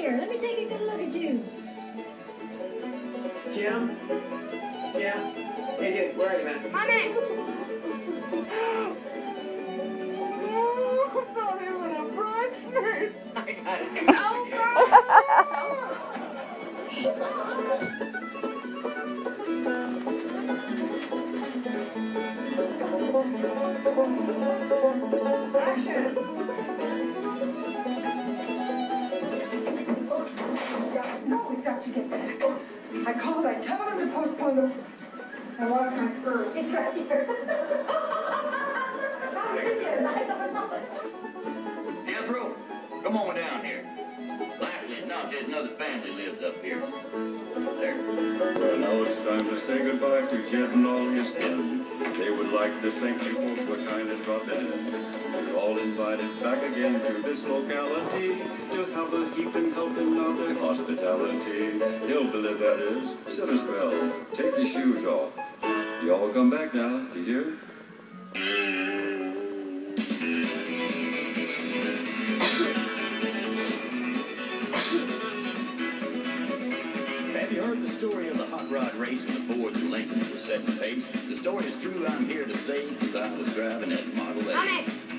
here. Let me take a good look at you. Jim? Yeah? Hey, dude, where are you, man? I'm in. I got it. Action. No, we've got to get back. I called. I told him to postpone the... I lost my purse. It's right here. Jethro, come on down here. Likely enough, there's another family lives up here. There. Well, now it's time to say goodbye to Jed and all his kin. They would like to thank you folks for kindly dropping in. You're all invited back again to this locality to have a heaping helping of their hospitality. Hillbilly, that is. Sit a spell. Take your shoes off. You all come back now, you hear? Have you heard the story of the hot rod race when the Fords and Lincolns were setting pace? The story is true, I'm here to say, because I was driving that Model A. I'm in.